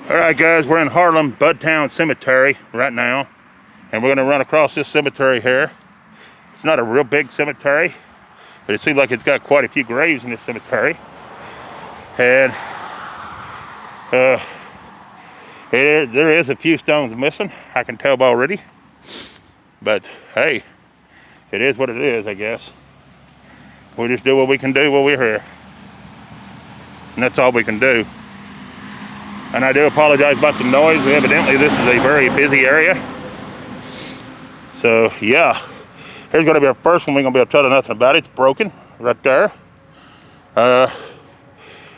Alright guys, we're in Harlem, Buddtown Cemetery right now. And we're going to run across this cemetery here. It's not a real big cemetery, but it seems like it's got quite a few graves in this cemetery. And there is a few stones missing, I can tell already. But hey, it is what it is, I guess. We just do what we can do while we're here. And that's all we can do. And I do apologize about the noise. Evidently this is a very busy area. So yeah, here's going to be our first one. We're going to be able to tell you nothing about it. It's broken right there. I'm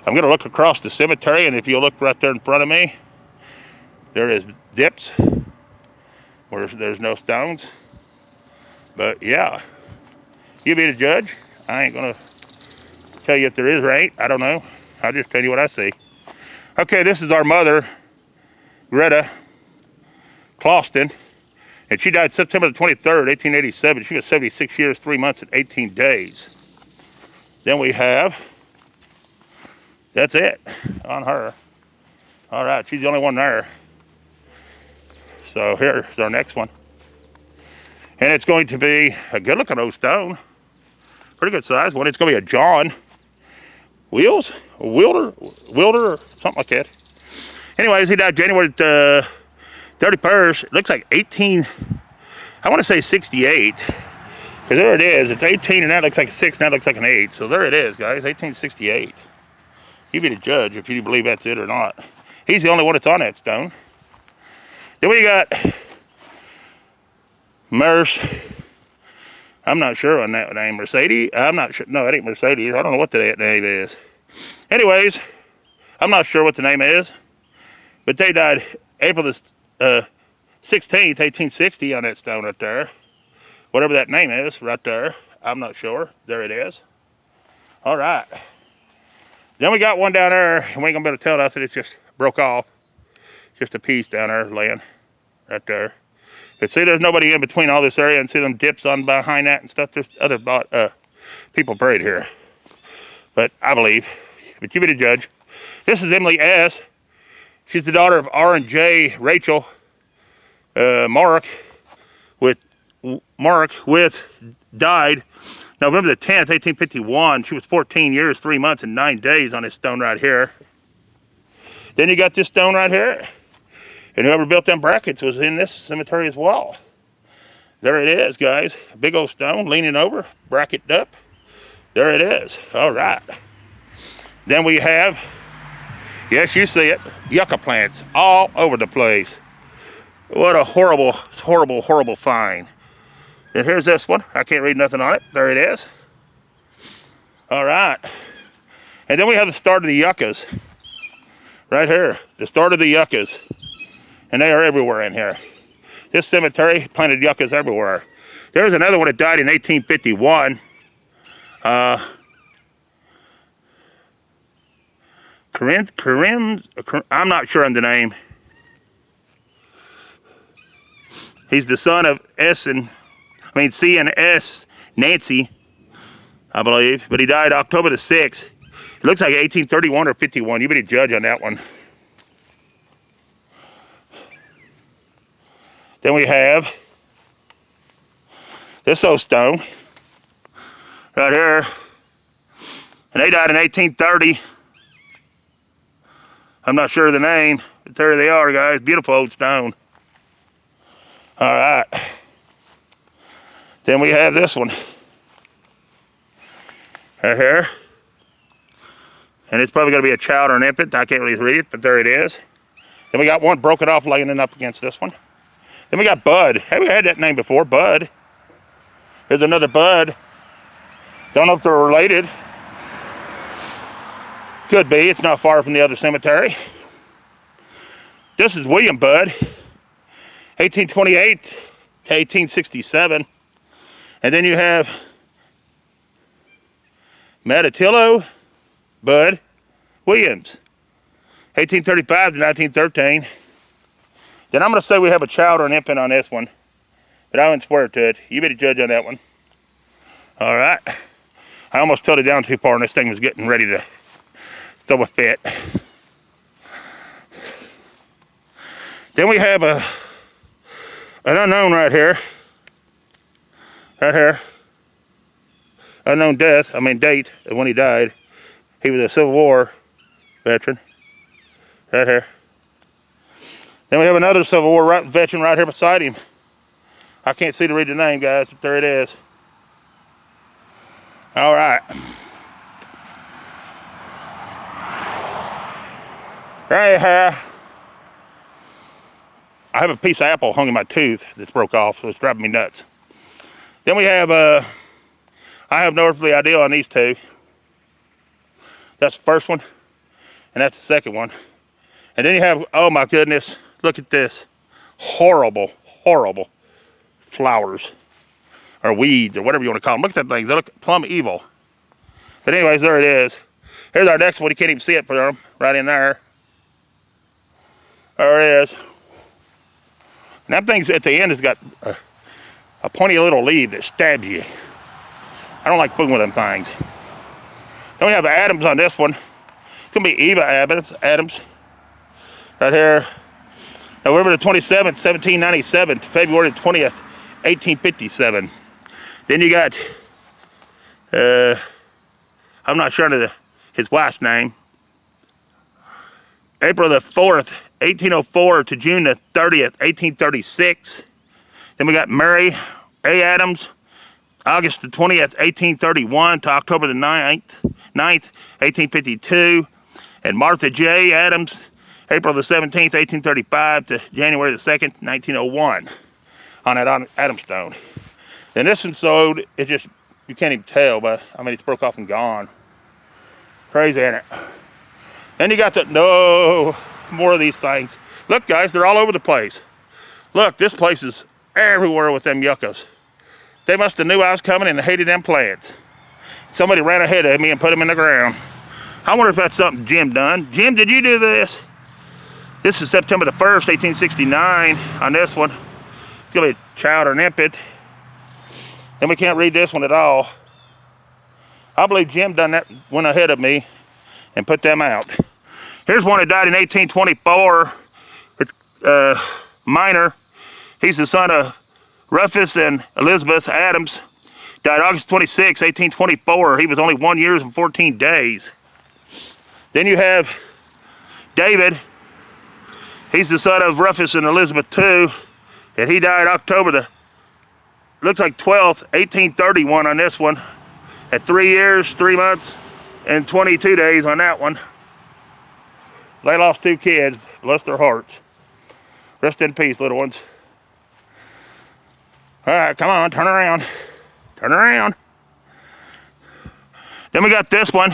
going to look across the cemetery, and if you look right there in front of me, there is dips where there's no stones. But yeah, you be the judge. I ain't going to tell you if there is or ain't. I don't know. I'll just tell you what I see. Okay, this is our mother, Greta Clauston, and she died September the 23rd, 1887. She was 76 years, 3 months, and 18 days. Then we have, that's it on her. All right, she's the only one there. So here's our next one. And it's going to be a good looking old stone. Pretty good size one. It's going to be a John Wilder, or something like that. Anyways, he died January 31st. It looks like 18, I want to say 68. Because there it is. It's 18 and that looks like a 6 and that looks like an 8. So there it is, guys, 1868. You be the judge if you believe that's it or not. He's the only one that's on that stone. Then we got I'm not sure on that name. Mercedes? I'm not sure. No, it ain't Mercedes. I don't know what that name is. Anyways, I'm not sure what the name is. But they died April the 16th, 1860 on that stone right there. Whatever that name is right there. I'm not sure. There it is. All right. Then we got one down there. And we ain't going to be able to tell nothing. It just broke off. Just a piece down there laying right there. But see, there's nobody in between all this area, and see them dips on behind that and stuff. There's other people buried here. But I believe, but you be the judge. This is Emily S. She's the daughter of R and J Rachel Mark died November the 10th, 1851. She was 14 years, 3 months, and 9 days on this stone right here. Then you got this stone right here. And whoever built them brackets was in this cemetery as well. There it is, guys. A big old stone leaning over, bracketed up. There it is. All right. Then we have, yes, you see it, yucca plants all over the place. What a horrible, horrible, horrible find. And here's this one. I can't read nothing on it. There it is. All right. And then we have the start of the yuccas. Right here. The start of the yuccas. And they are everywhere in here. This cemetery planted yuccas everywhere. There's another one that died in 1851. I'm not sure on the name. He's the son of C and S Nancy, I believe. But he died October the 6th. It looks like 1831 or 51. You be the judge on that one. Then we have this old stone right here. And they died in 1830. I'm not sure of the name, but there they are, guys. Beautiful old stone. All right. Then we have this one right here. And it's probably going to be a child or an infant. I can't really read it, but there it is. Then we got one broken off laying up against this one. Then we got Bud. Have we had that name before? Bud. There's another Bud. Don't know if they're related. Could be. It's not far from the other cemetery. This is William Bud. 1828 to 1867. And then you have Metatillo Bud Williams. 1835 to 1913. Then I'm going to say we have a child or an infant on this one. But I wouldn't swear to it. You be the judge on that one. All right. I almost tilted down too far and this thing was getting ready to throw a fit. Then we have an unknown right here. Right here. Unknown date of when he died. He was a Civil War veteran. Right here. Then we have another Civil War veteran right here beside him. I can't see to read the name, guys, but there it is. All right. Right here. I have a piece of apple hung in my tooth that's broke off, so it's driving me nuts. Then we have, I have no earthly idea on these two. That's the first one, and that's the second one. And then you have, oh my goodness, look at this. Horrible, horrible flowers, or weeds, or whatever you want to call them. Look at that thing, they look plumb evil. But anyways, there it is. Here's our next one, you can't even see it for them, right in there. There it is. And that thing's at the end has got a pointy little leaf that stabs you. I don't like fooling with them things. Then we have Adams on this one. It's gonna be Eva Adams. Right here. November the 27th, 1797 to February the 20th, 1857. Then you got, I'm not sure of his wife's name. April the 4th, 1804 to June the 30th, 1836. Then we got Mary A. Adams, August the 20th, 1831 to October the 9th, 1852. And Martha J. Adams, April the 17th, 1835 to January the 2nd, 1901 on that Adams stone. And this one sewed, it just, you can't even tell, but I mean, it's broke off and gone. Crazy, ain't it? Then you got no more of these things. Look, guys, they're all over the place. Look, this place is everywhere with them yuccas. They must have knew I was coming and hated them plants. Somebody ran ahead of me and put them in the ground. I wonder if that's something Jim done. Jim, did you do this? This is September the 1st, 1869 on this one. It's gonna be child or nympet. And we can't read this one at all. I believe Jim done that, went ahead of me and put them out. Here's one that died in 1824. It's minor. He's the son of Rufus and Elizabeth Adams. Died August 26, 1824. He was only 1 year and 14 days. Then you have David. He's the son of Rufus and Elizabeth too. And he died October the, looks like 12th, 1831 on this one. At 3 years, 3 months, and 22 days on that one. They lost 2 kids, bless their hearts. Rest in peace, little ones. All right, come on, turn around. Turn around. Then we got this one,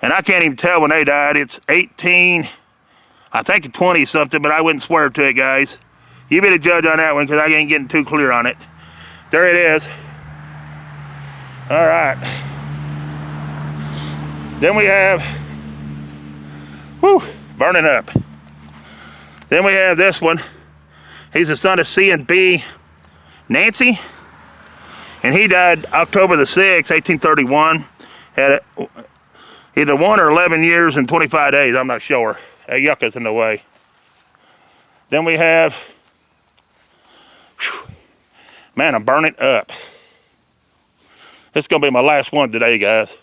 and I can't even tell when they died. It's 18, I think 20 something, but I wouldn't swear to it, guys. You be the judge on that one, because I ain't getting too clear on it. There it is. All right. Then we have, whew, burning up. Then we have this one. He's the son of C and B, Nancy. And he died October the 6th, 1831. Had either 1 or 11 years and 25 days, I'm not sure. Yucca's in the way. Then we have, whew, man, I'm burning up. This is gonna be my last one today, guys.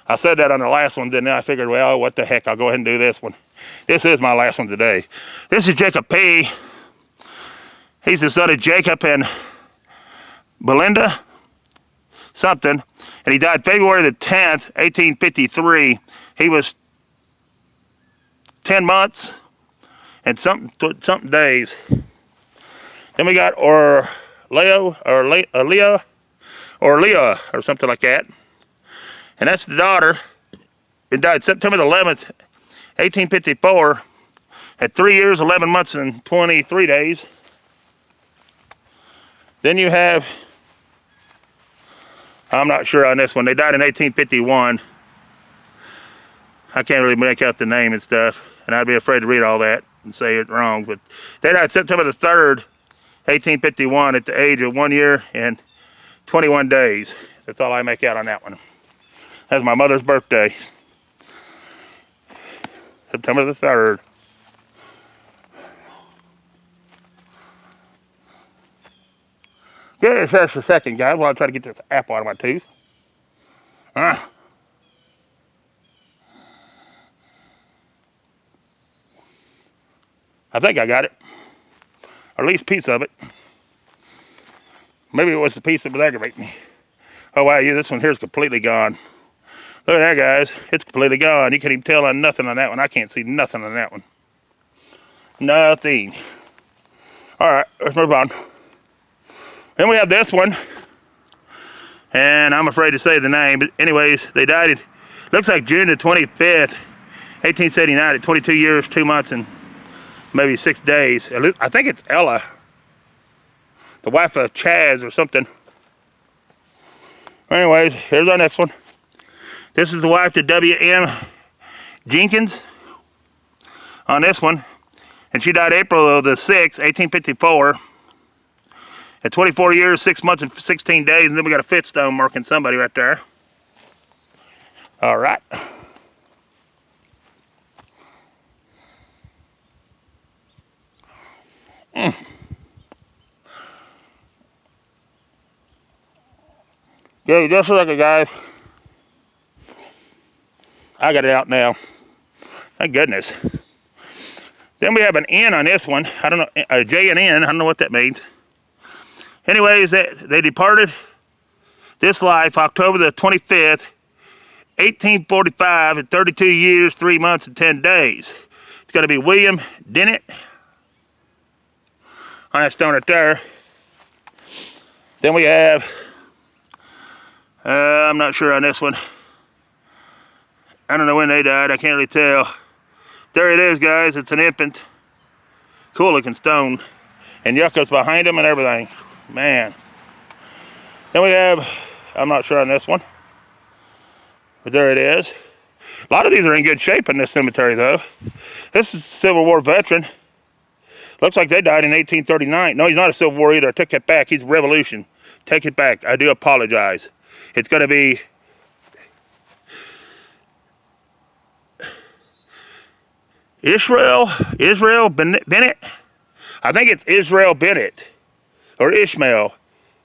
I said that on the last one, then I figured, well, what the heck, I'll go ahead and do this one. This is my last one today. This is Jacob P. He's the son of Jacob and Belinda something, and he died February the 10th, 1853. He was 10 months and something days. Then we got Leah or something like that. And that's the daughter. It died September the 11th, 1854 at 3 years, 11 months and 23 days. Then you have, I'm not sure on this one. They died in 1851. I can't really make out the name and stuff, and I'd be afraid to read all that and say it wrong. But they died September the 3rd, 1851 at the age of 1 year and 21 days. That's all I make out on that one. That's my mother's birthday. September the 3rd. Okay, just a second, guys, while I try to get this apple out of my tooth. I think I got it. Or at least a piece of it. Maybe it was the piece that was aggravating me. Oh wow, yeah, this one here is completely gone. Look at that, guys. It's completely gone. You can't even tell on nothing on that one. I can't see nothing on that one. Nothing. Alright, let's move on. Then we have this one. And I'm afraid to say the name, but anyways, they died in, looks like June the 25th, 1879 at 22 years, 2 months, and maybe 6 days. I think it's Ella, the wife of Chaz or something. Anyways, here's our next one. This is the wife to W.M. Jenkins on this one. And she died April the 6th, 1854. At 24 years, 6 months, and 16 days. And then we got a fit stone marking somebody right there. All right. Yeah, just like a guy. I got it out now. Thank goodness. Then we have an N on this one. I don't know, a J and N. I don't know what that means. Anyways, they departed this life October the 25th, 1845 at 32 years, 3 months, and 10 days. It's got to be William Dennett on that stone right there. Then we have, I'm not sure on this one. I don't know when they died. I can't really tell. There it is, guys. It's an infant. Cool looking stone. And yuccas behind them and everything. Man. Then we have, I'm not sure on this one. But there it is. A lot of these are in good shape in this cemetery, though. This is a Civil War veteran. Looks like they died in 1839. No, he's not a Civil War either. I took that back. He's Revolution. Take it back. I do apologize. It's going to be Israel Bennett. I think it's Israel Bennett or Ishmael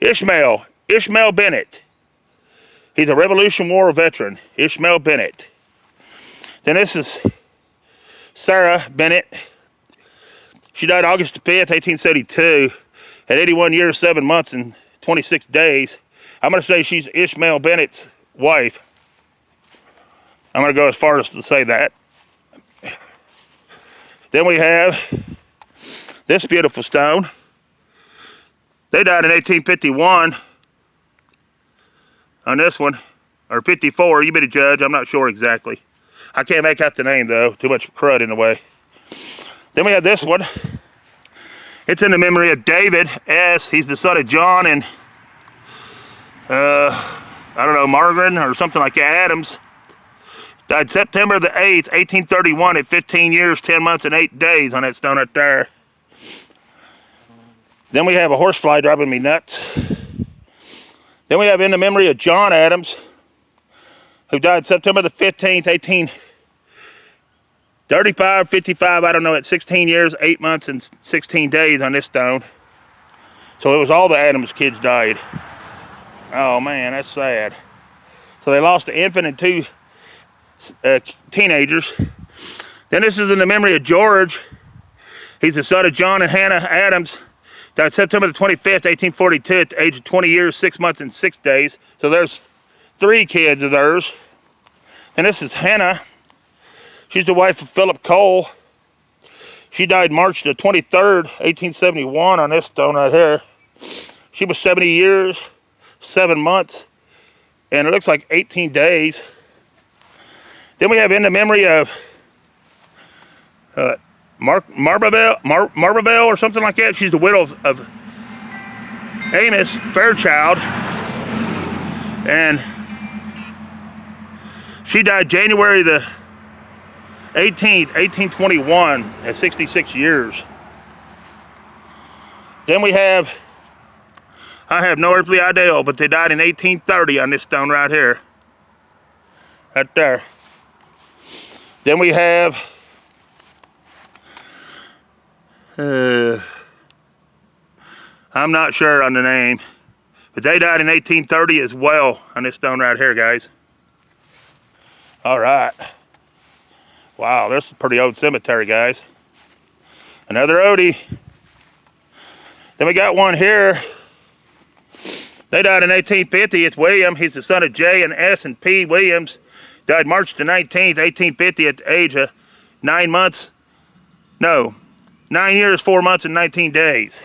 Bennett. He's a Revolution War veteran, Ishmael Bennett. Then this is Sarah Bennett. She died August 5th, 1872 at 81 years, 7 months, and 26 days. I'm going to say she's Ishmael Bennett's wife. I'm going to go as far as to say that. Then we have this beautiful stone. They died in 1851 on this one, or 54. You be the judge. I'm not sure exactly. I can't make out the name, though. Too much crud in the way. Then we have this one. It's in the memory of David S. He's the son of John and, I don't know, Margaret or something like that, Adams. Died September the 8th, 1831 at 15 years, 10 months, and 8 days on that stone right there. Then we have a horsefly driving me nuts. Then we have in the memory of John Adams, who died September the 15th, 1835, 55, I don't know, at 16 years, 8 months, and 16 days on this stone. So it was all the Adams kids died. Oh man, that's sad. So they lost the infant and 2 teenagers. Then this is in the memory of George. He's the son of John and Hannah Adams. Died September the 25th, 1842 at the age of 20 years, 6 months, and 6 days. So there's 3 kids of theirs. And this is Hannah. She's the wife of Philip Cole. She died March the 23rd, 1871 on this stone right here. She was 70 years, 7 months, and it looks like 18 days. Then we have in the memory of Marberville or something like that. She's the widow of Amos Fairchild. And she died January the 18th, 1821 at 66 years. Then we have, I have no earthly idea, but they died in 1830 on this stone right here. Right there. Then we have I'm not sure on the name. But they died in 1830 as well on this stone right here, guys. All right. Wow, this is a pretty old cemetery, guys. Another Odie. Then we got one here. They died in 1850. It's William. He's the son of J and S and P Williams. Died March the 19th, 1850 at the age of 9 months. No, 9 years, 4 months, and 19 days.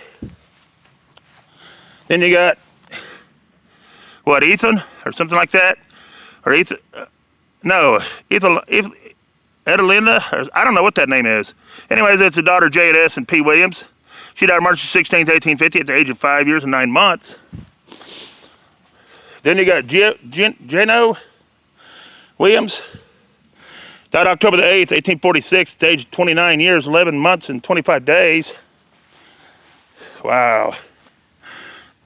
Then you got, what, Ethan? Or something like that? Or Ethan, no, Edelinda? I don't know what that name is. Anyways, it's a daughter, J and S and P Williams. She died March 16th, 1850 at the age of 5 years and 9 months. Then you got Geno Williams. Died October the 8th, 1846 at the age of 29 years, 11 months, and 25 days. Wow.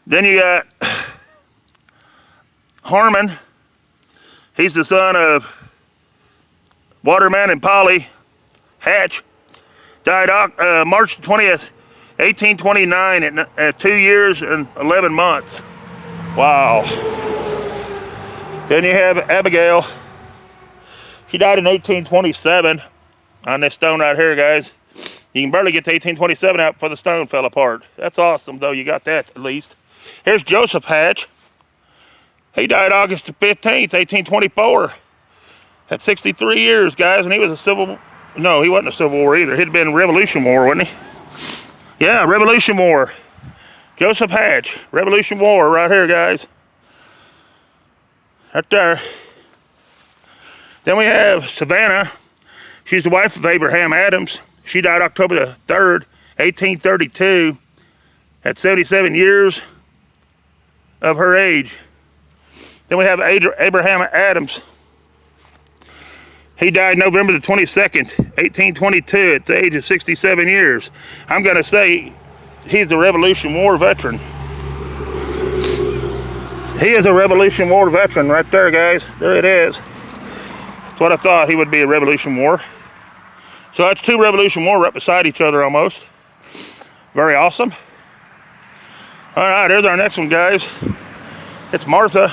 Then you got Harmon. He's the son of Waterman and Polly Hatch. Died March 20th, 1829 at 2 years and 11 months. Wow. Then you have Abigail. She died in 1827 on this stone right here, guys. You can barely get to 1827 out before the stone fell apart. That's awesome, though. You got that, at least. Here's Joseph Hatch. He died August 15th, 1824. At 63 years, guys, and he was no, he wasn't a Civil War either. He'd been Revolution War, wasn't he? Yeah, Revolution War. Joseph Hatch, Revolution War, right here, guys. Right there. Then we have Savannah. She's the wife of Abraham Adams. She died October the 3rd, 1832, at 77 years of her age. Then we have Abraham Adams. He died November the 22nd, 1822, at the age of 67 years. I'm going to say he's a Revolution War veteran. He is a Revolution War veteran right there, guys. There it is. That's what I thought, he would be a Revolution War. So that's two Revolution War right beside each other almost. Very awesome. All right, there's our next one, guys. It's Martha.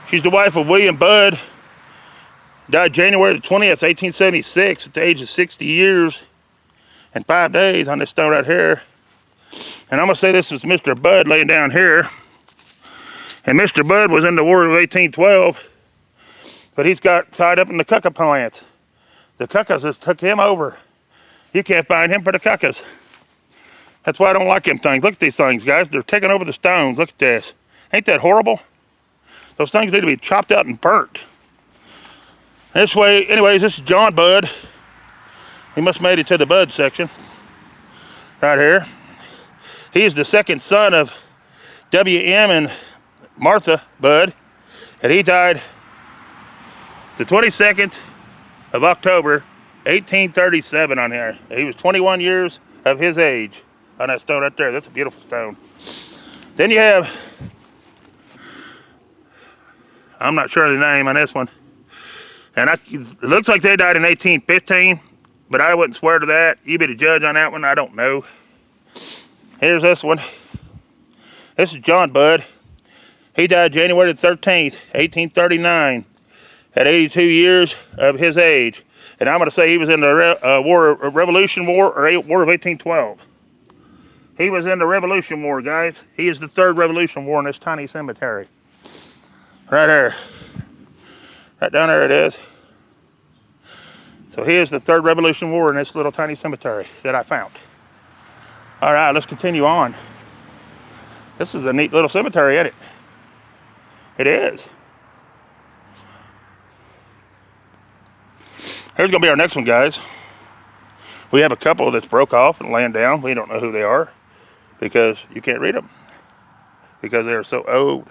She's the wife of William Budd. Died January the 20th, 1876 at the age of 60 years and 5 days on this stone right here. And I'm going to say this is Mr. Budd laying down here. And Mr. Budd was in the War of 1812, but he's got tied up in the cucka plants. The cuckas has took him over. You can't find him for the cuckas. That's why I don't like them things. Look at these things, guys. They're taking over the stones. Look at this. Ain't that horrible? Those things need to be chopped out and burnt. This way, anyways, this is John Budd. He must have made it to the Budd section. Right here. He's the second son of W.M. and Martha Budd. And he died the 22nd of October, 1837 on here. He was 21 years of his age on that stone right there. That's a beautiful stone. Then you have, I'm not sure of the name on this one. And it looks like they died in 1815, but I wouldn't swear to that. You be the judge on that one, I don't know. Here's this one. This is John Budd. He died January the 13th, 1839, at 82 years of his age. And I'm going to say he was in the Revolution War, or War of 1812. He was in the Revolution War, guys. He is the third Revolution War in this tiny cemetery. Right there. Right down there it is. So he is the third Revolution War in this little tiny cemetery that I found. All right, let's continue on. This is a neat little cemetery, isn't it? It is. Here's going to be our next one, guys. We have a couple that's broke off and laying down. We don't know who they are because you can't read them because they're so old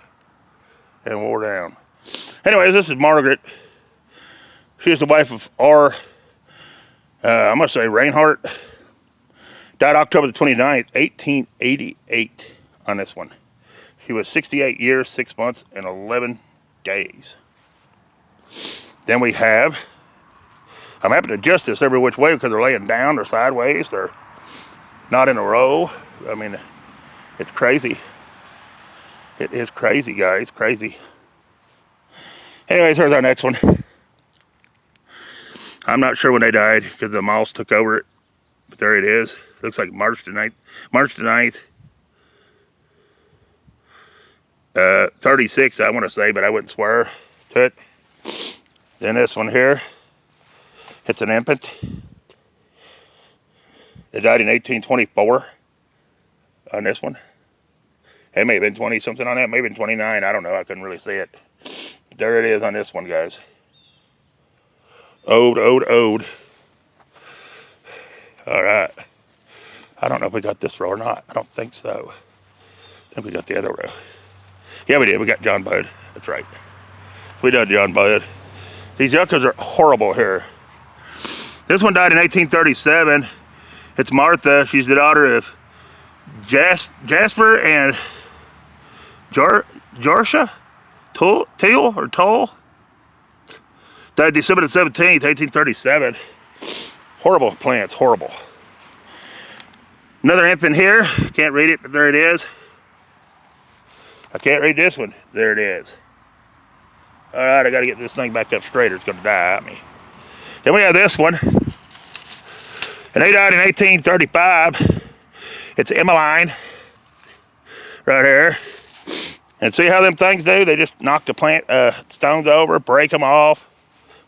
and wore down. Anyways, this is Margaret. She is the wife of I'm going to say Reinhardt. Died October the 29th, 1888 on this one. She was 68 years, 6 months, and 11 days. Then we have, I'm having to adjust this every which way because they're laying down, they're sideways, they're not in a row. I mean, it's crazy. It is crazy, guys, crazy. Anyways, here's our next one. I'm not sure when they died because the mouse took over it, but there it is. Looks like March the 9th. 36, I want to say, but I wouldn't swear to it. Then this one here, it's an infant. It died in 1824 on this one. It may have been 20 something on that, maybe 29, I don't know, I couldn't really see it. There it is on this one, guys. Ode. All right. I don't know if we got this row or not. I don't think so. I think we got the other row. Yeah, we did. We got John Bud. That's right. We done John Bud. These yuccas are horrible here. This one died in 1837. It's Martha. She's the daughter of Jasper and Jorsha? Teal or Toll? Died December the 17th, 1837. Horrible plants, horrible. Another infant here. Can't read it, but there it is. I can't read this one. There it is. All right, I got to get this thing back up straight or it's going to die at me. Then we have this one. And they died in 1835. It's Emmeline. Right here. And see how them things do? They just knock the plant stones over, break them off.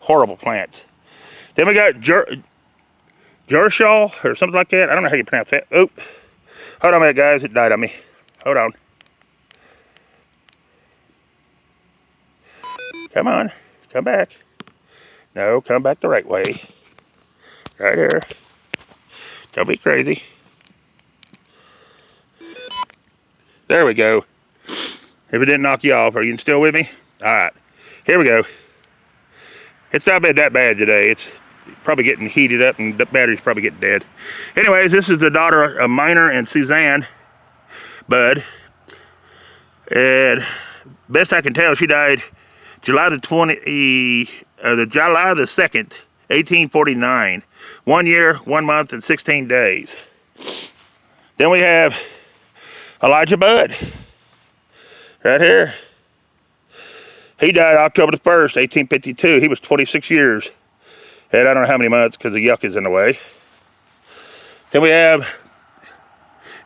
Horrible plants. Then we got Jershaw or something like that. I don't know how you pronounce that. Oop. Hold on a minute, guys. It died on me. Hold on. Come on. Come back. No, come back the right way. Right here. Don't be crazy. There we go. If it didn't knock you off, are you still with me? All right. Here we go. It's not been that bad today. It's probably getting heated up and the battery's probably getting dead. Anyways, this is the daughter of Minor and Suzanne Bud. And best I can tell, she died July the 2nd, 1849. 1 year, 1 month, and 16 days. Then we have Elijah Bud. Right here. He died October the 1st, 1852. He was 26 years. And I don't know how many months because the yuck is in the way. Then we have,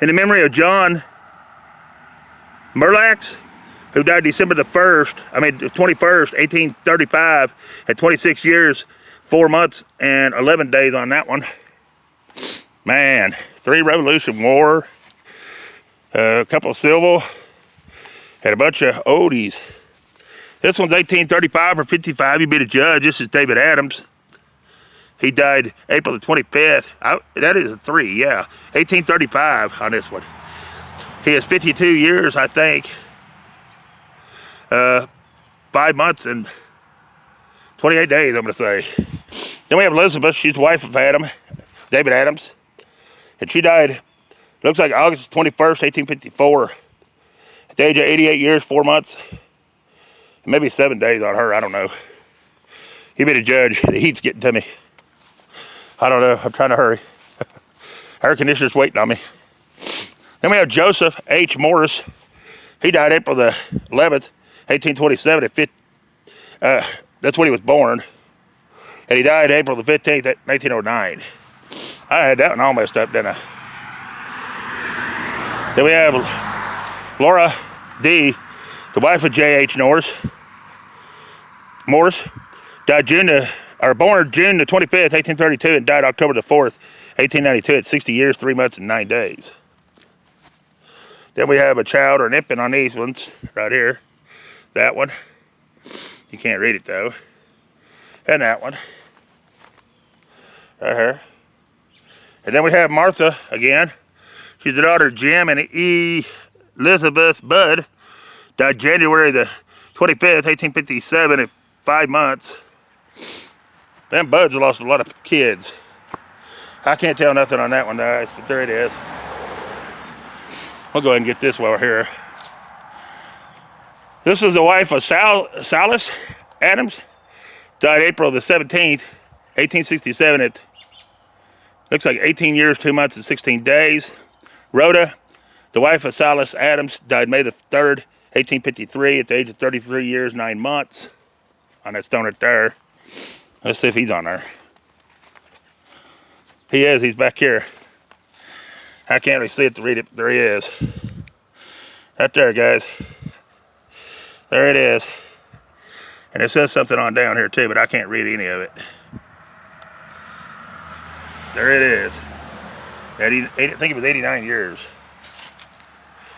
in the memory of John Merlax, who died December the 21st, 1835, at 26 years, 4 months, and 11 days on that one. Man, 3 Revolution War, a couple of civil, and a bunch of oldies. This one's 1835 or 55. You be the judge. This is David Adams. He died April the 25th. That is a 3, yeah. 1835 on this one. He has 52 years, I think. 5 months and 28 days, I'm going to say. Then we have Elizabeth. She's the wife of David Adams. And she died, looks like August 21st, 1854. At the age of 88 years, 4 months. Maybe 7 days on her, I don't know. You be the judge. The heat's getting to me. I don't know, I'm trying to hurry. Air conditioner's waiting on me. Then we have Joseph H. Morris. He died April the 11th, 1827. That's when he was born. And he died April the 15th, 1909. I had that one all messed up, didn't I? Then we have Laura D., the wife of J.H. Morris, died born June the 25th, 1832, and died October the 4th, 1892, at 60 years, 3 months, and 9 days. Then we have a child or an infant on these ones, right here. That one. You can't read it, though. And that one. Right here. And then we have Martha, again. She's the daughter of Jim and Elizabeth Budd. Died January the 25th, 1857, at 5 months. Them Budds lost a lot of kids. I can't tell nothing on that one, guys, but there it is. We'll go ahead and get this while we're here. This is the wife of Silas Adams. Died April the 17th, 1867, at looks like 18 years, 2 months, and 16 days. Rhoda, the wife of Silas Adams, died May the 3rd, 1853 at the age of 33 years, 9 months on that stone right there. Let's see if he's on there. He is, he's back here. I can't really see it to read it, but there he is. Right there, guys. There it is. And it says something on down here too, but I can't read any of it. There it is. I think it was 89 years.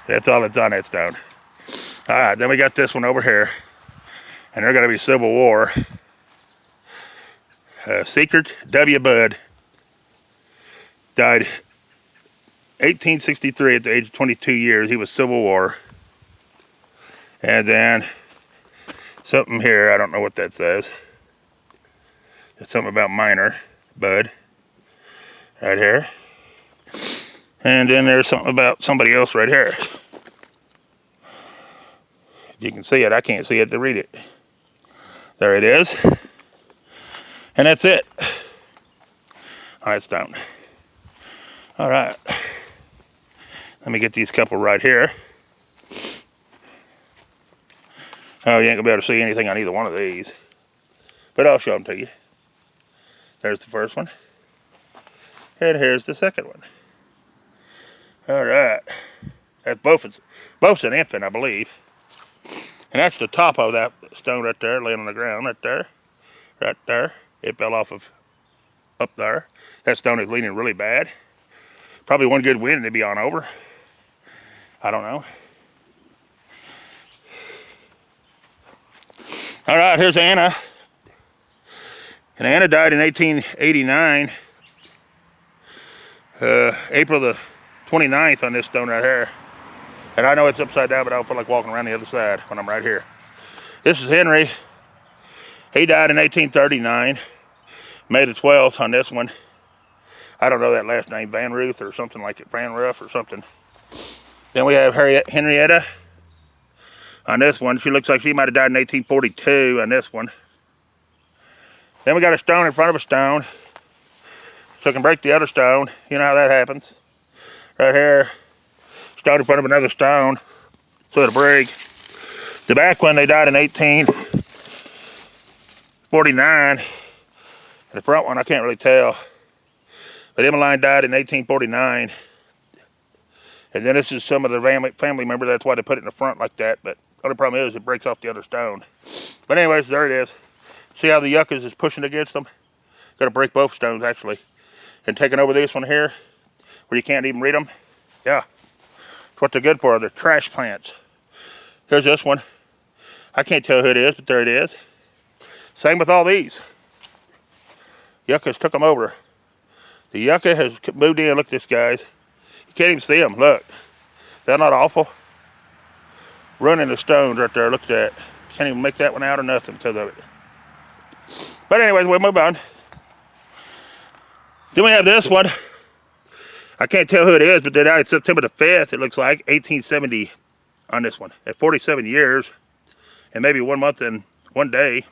That's all that's on that stone. All right, then we got this one over here. And they're going to be Civil War. Secret W. Budd died 1863 at the age of 22 years. He was Civil War. And then something here, I don't know what that says. It's something about minor, Budd, right here. And then there's something about somebody else right here. You can see it, I can't see it to read it. There it is. And that's it on that stone. All right. Let me get these couple right here. Oh, you ain't gonna be able to see anything on either one of these. But I'll show them to you. There's the first one. And here's the second one. All right. That's both an infant, I believe. And that's the top of that stone right there, laying on the ground, right there. Right there. It fell off of up there. That stone is leaning really bad. Probably one good wind and it'd be on over. I don't know. All right, here's Anna. And Anna died in 1889. April the 29th on this stone right here. And I know it's upside down, but I don't feel like walking around the other side when I'm right here. This is Henry. He died in 1839. May the 12th on this one. I don't know that last name, Van Ruth or something like it, Van Ruff or something. Then we have Henrietta on this one. She looks like she might have died in 1842 on this one. Then we got a stone in front of a stone. So it can break the other stone. You know how that happens. Right here, stone in front of another stone, so it'll break. The back one, they died in 1849. And the front one, I can't really tell. But Emmeline died in 1849. And then this is some of the family members. That's why they put it in the front like that. But the only problem is it breaks off the other stone. But anyways, there it is. See how the yuccas is pushing against them? Gonna break both stones actually. And taking over this one here, where you can't even read them. Yeah, that's what they're good for. They're trash plants. Here's this one. I can't tell who it is, but there it is. Same with all these. Yuccas took them over. The yucca has moved in. Look at this, guys. You can't even see them. Look. Is that not awful? Running the stones right there. Look at that. Can't even make that one out or nothing because of it. But anyways, we'll move on. Then we have this one. I can't tell who it is, but they died September the 5th, it looks like, 1870 on this one. At 47 years, and maybe 1 month and 1 day.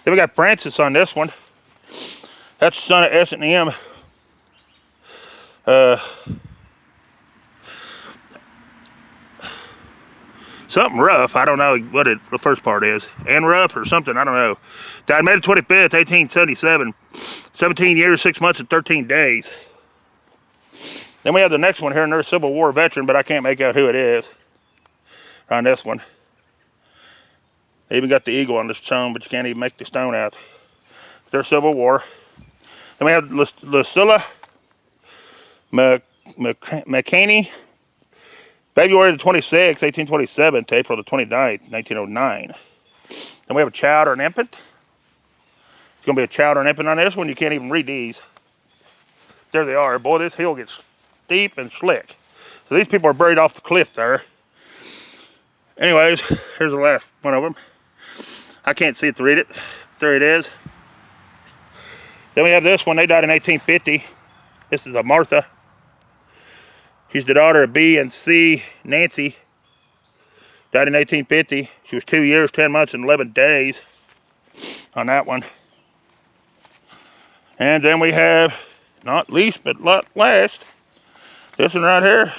Then we got Francis on this one. That's the son of S&M. Something rough, I don't know what the first part is. And rough or something, I don't know. Died May the 25th, 1877. 17 years, 6 months, and 13 days. Then we have the next one here, another Civil War veteran, but I can't make out who it is on this one. They even got the eagle on this stone, but you can't even make the stone out. They're Civil War. Then we have Lucilla McCaney, February the 26th, 1827 to April the 29th, 1909. Then we have a child or an infant. It's going to be a child or an infant on this one. You can't even read these. There they are. Boy, this hill gets steep and slick. So these people are buried off the cliff there. Anyways, here's the last one of them. I can't see it to read it. There it is. Then we have this one. They died in 1850. This is a Martha. She's the daughter of B and C Nancy. Died in 1850. She was 2 years, 10 months, and 11 days on that one. And then we have, not least but not last, this one right here.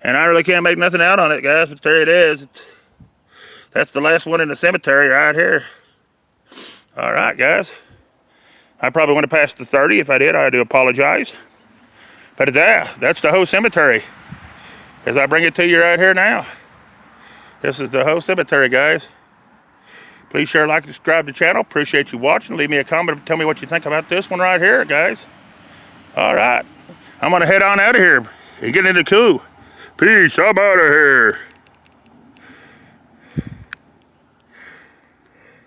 And I really can't make nothing out on it, guys, but there it is. That's the last one in the cemetery right here. All right, guys. I probably went past the 30. If I did, I do apologize. But that's the whole cemetery. As I bring it to you right here now. This is the whole cemetery, guys. Please share, like, and subscribe to the channel. Appreciate you watching. Leave me a comment and tell me what you think about this one right here, guys. All right. I'm going to head on out of here and get into the coup. Peace. I'm out of here.